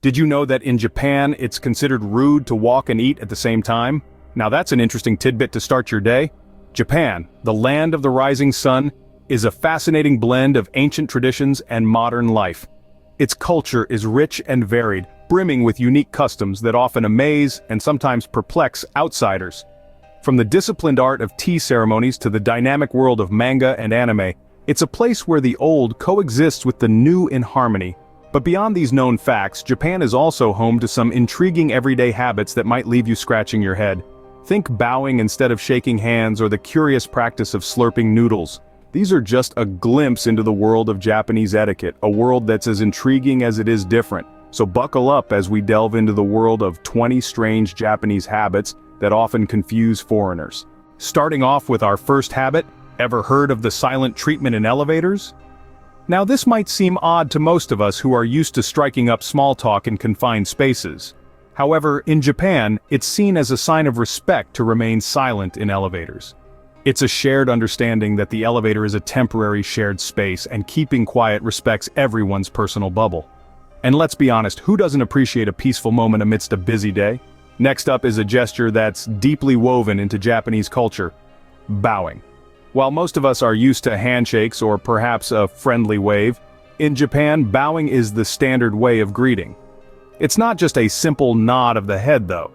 Did you know that in Japan, it's considered rude to walk and eat at the same time? Now that's an interesting tidbit to start your day. Japan, the land of the rising sun, is a fascinating blend of ancient traditions and modern life. Its culture is rich and varied, brimming with unique customs that often amaze and sometimes perplex outsiders. From the disciplined art of tea ceremonies to the dynamic world of manga and anime, it's a place where the old coexists with the new in harmony. But beyond these known facts, Japan is also home to some intriguing everyday habits that might leave you scratching your head. Think bowing instead of shaking hands or the curious practice of slurping noodles. These are just a glimpse into the world of Japanese etiquette, a world that's as intriguing as it is different. So buckle up as we delve into the world of 20 strange Japanese habits that often confuse foreigners. Starting off with our first habit, ever heard of the silent treatment in elevators? Now this might seem odd to most of us who are used to striking up small talk in confined spaces. However, in Japan, it's seen as a sign of respect to remain silent in elevators. It's a shared understanding that the elevator is a temporary shared space and keeping quiet respects everyone's personal bubble. And let's be honest, who doesn't appreciate a peaceful moment amidst a busy day? Next up is a gesture that's deeply woven into Japanese culture: bowing. While most of us are used to handshakes or perhaps a friendly wave, in Japan, bowing is the standard way of greeting. It's not just a simple nod of the head though.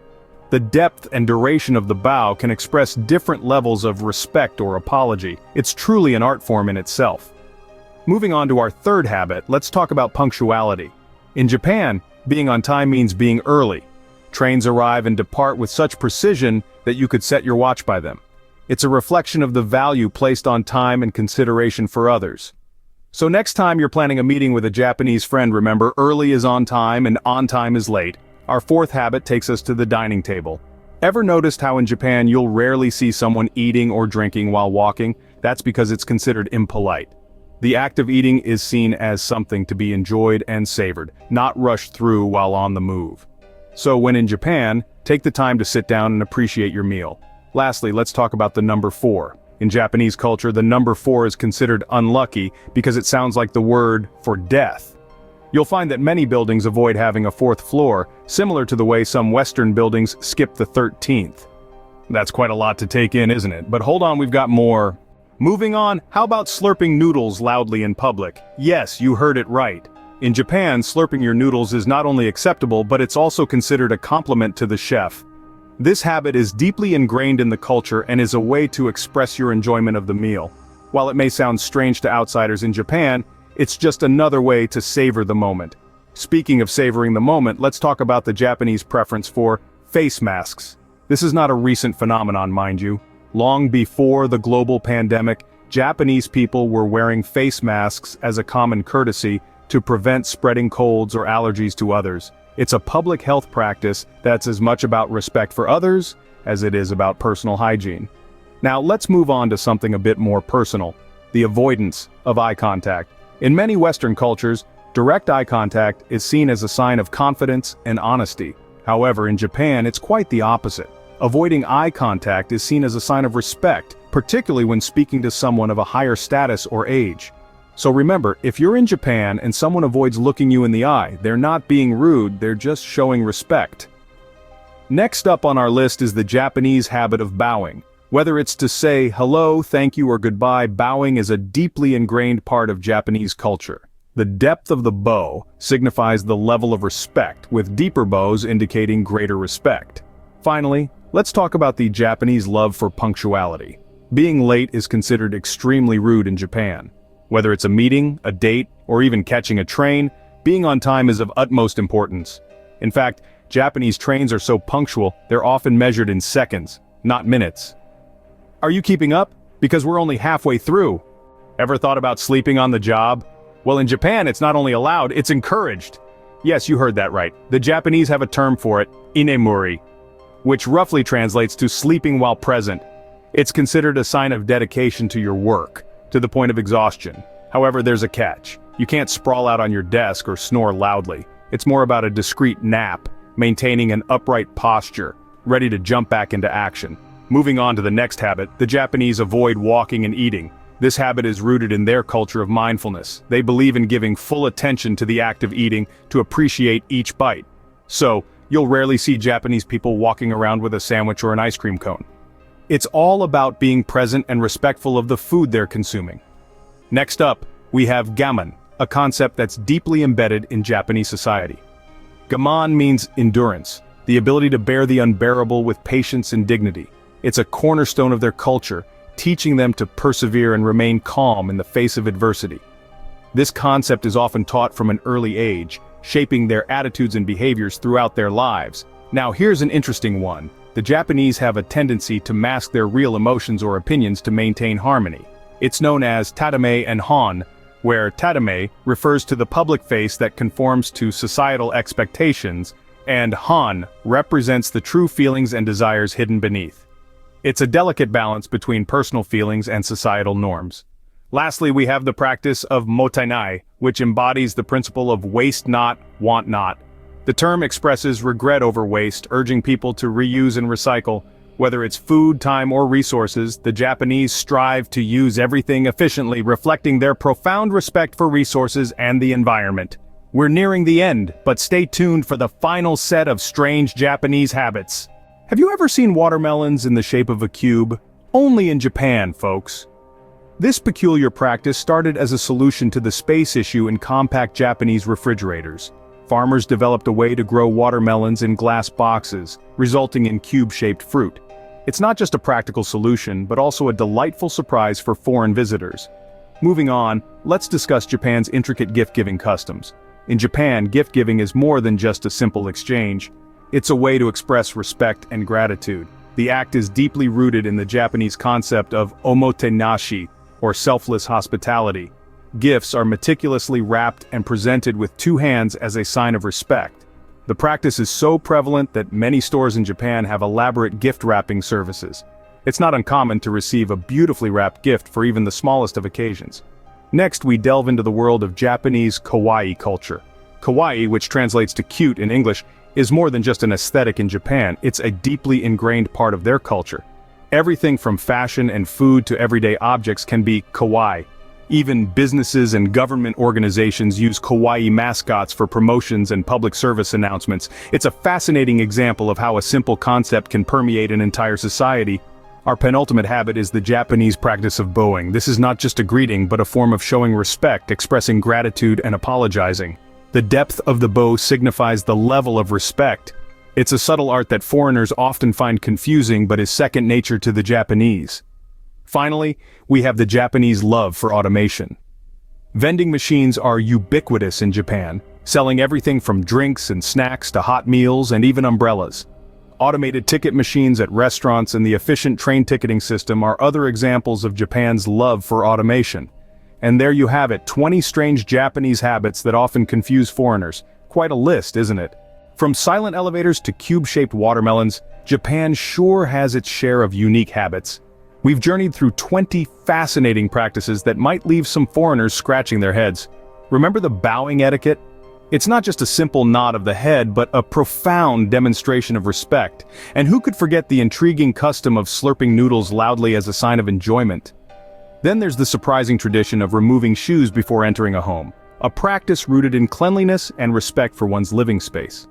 The depth and duration of the bow can express different levels of respect or apology. It's truly an art form in itself. Moving on to our third habit, let's talk about punctuality. In Japan, being on time means being early. Trains arrive and depart with such precision that you could set your watch by them. It's a reflection of the value placed on time and consideration for others. So next time you're planning a meeting with a Japanese friend, remember, early is on time and on time is late. Our fourth habit takes us to the dining table. Ever noticed how in Japan you'll rarely see someone eating or drinking while walking? That's because it's considered impolite. The act of eating is seen as something to be enjoyed and savored, not rushed through while on the move. So when in Japan, take the time to sit down and appreciate your meal. Lastly, let's talk about the number 4. In Japanese culture, the number 4 is considered unlucky because it sounds like the word for death. You'll find that many buildings avoid having a 4th floor, similar to the way some Western buildings skip the 13th. That's quite a lot to take in, isn't it? But hold on, we've got more. Moving on, how about slurping noodles loudly in public? Yes, you heard it right. In Japan, slurping your noodles is not only acceptable, but it's also considered a compliment to the chef. This habit is deeply ingrained in the culture and is a way to express your enjoyment of the meal. While it may sound strange to outsiders in Japan, it's just another way to savor the moment. Speaking of savoring the moment, let's talk about the Japanese preference for face masks. This is not a recent phenomenon, mind you. Long before the global pandemic, Japanese people were wearing face masks as a common courtesy to prevent spreading colds or allergies to others. It's a public health practice that's as much about respect for others as it is about personal hygiene. Now let's move on to something a bit more personal: the avoidance of eye contact. In many Western cultures, direct eye contact is seen as a sign of confidence and honesty. However, in Japan, it's quite the opposite. Avoiding eye contact is seen as a sign of respect, particularly when speaking to someone of a higher status or age. So remember, if you're in Japan and someone avoids looking you in the eye, they're not being rude, they're just showing respect. Next up on our list is the Japanese habit of bowing. Whether it's to say hello, thank you, or goodbye, bowing is a deeply ingrained part of Japanese culture. The depth of the bow signifies the level of respect, with deeper bows indicating greater respect. Finally, let's talk about the Japanese love for punctuality. Being late is considered extremely rude in Japan. Whether it's a meeting, a date, or even catching a train, being on time is of utmost importance. In fact, Japanese trains are so punctual, they're often measured in seconds, not minutes. Are you keeping up? Because we're only halfway through. Ever thought about sleeping on the job? Well, in Japan, it's not only allowed, it's encouraged. Yes, you heard that right. The Japanese have a term for it, inemuri, which roughly translates to sleeping while present. It's considered a sign of dedication to your work, to the point of exhaustion. However, there's a catch. You can't sprawl out on your desk or snore loudly. It's more about a discreet nap, maintaining an upright posture, ready to jump back into action. Moving on to the next habit, the Japanese avoid walking and eating. This habit is rooted in their culture of mindfulness. They believe in giving full attention to the act of eating to appreciate each bite. So, you'll rarely see Japanese people walking around with a sandwich or an ice cream cone. It's all about being present and respectful of the food they're consuming. Next up, we have gaman, a concept that's deeply embedded in Japanese society. Gaman means endurance, the ability to bear the unbearable with patience and dignity. It's a cornerstone of their culture, teaching them to persevere and remain calm in the face of adversity. This concept is often taught from an early age, shaping their attitudes and behaviors throughout their lives. Now here's an interesting one. The Japanese have a tendency to mask their real emotions or opinions to maintain harmony. It's known as tatame and hon, where tatame refers to the public face that conforms to societal expectations, and hon represents the true feelings and desires hidden beneath. It's a delicate balance between personal feelings and societal norms. Lastly, we have the practice of mottainai, which embodies the principle of waste not, want not. The term expresses regret over waste, urging people to reuse and recycle. Whether it's food, time, or resources, the Japanese strive to use everything efficiently, reflecting their profound respect for resources and the environment. We're nearing the end, but stay tuned for the final set of strange Japanese habits. Have you ever seen watermelons in the shape of a cube? Only in Japan, folks. This peculiar practice started as a solution to the space issue in compact Japanese refrigerators. Farmers developed a way to grow watermelons in glass boxes, resulting in cube-shaped fruit. It's not just a practical solution, but also a delightful surprise for foreign visitors. Moving on, let's discuss Japan's intricate gift-giving customs. In Japan, gift-giving is more than just a simple exchange. It's a way to express respect and gratitude. The act is deeply rooted in the Japanese concept of omotenashi, or selfless hospitality. Gifts are meticulously wrapped and presented with two hands as a sign of respect. The practice is so prevalent that many stores in Japan have elaborate gift wrapping services. It's not uncommon to receive a beautifully wrapped gift for even the smallest of occasions. Next, we delve into the world of Japanese kawaii culture. Kawaii, which translates to cute in English, is more than just an aesthetic in Japan. It's a deeply ingrained part of their culture. Everything from fashion and food to everyday objects can be kawaii. Even businesses and government organizations use kawaii mascots for promotions and public service announcements. It's a fascinating example of how a simple concept can permeate an entire society. Our penultimate habit is the Japanese practice of bowing. This is not just a greeting, but a form of showing respect, expressing gratitude, and apologizing. The depth of the bow signifies the level of respect. It's a subtle art that foreigners often find confusing but is second nature to the Japanese. Finally, we have the Japanese love for automation. Vending machines are ubiquitous in Japan, selling everything from drinks and snacks to hot meals and even umbrellas. Automated ticket machines at restaurants and the efficient train ticketing system are other examples of Japan's love for automation. And there you have it, 20 strange Japanese habits that often confuse foreigners. Quite a list, isn't it? From silent elevators to cube-shaped watermelons, Japan sure has its share of unique habits. We've journeyed through 20 fascinating practices that might leave some foreigners scratching their heads. Remember the bowing etiquette? It's not just a simple nod of the head, but a profound demonstration of respect. And who could forget the intriguing custom of slurping noodles loudly as a sign of enjoyment? Then there's the surprising tradition of removing shoes before entering a home, a practice rooted in cleanliness and respect for one's living space.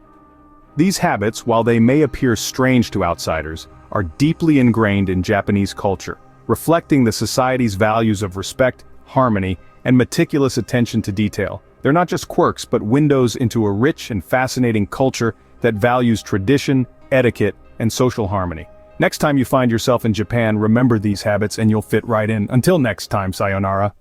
These habits, while they may appear strange to outsiders, are deeply ingrained in Japanese culture, reflecting the society's values of respect, harmony, and meticulous attention to detail. They're not just quirks, but windows into a rich and fascinating culture that values tradition, etiquette, and social harmony. Next time you find yourself in Japan, remember these habits and you'll fit right in. Until next time, sayonara.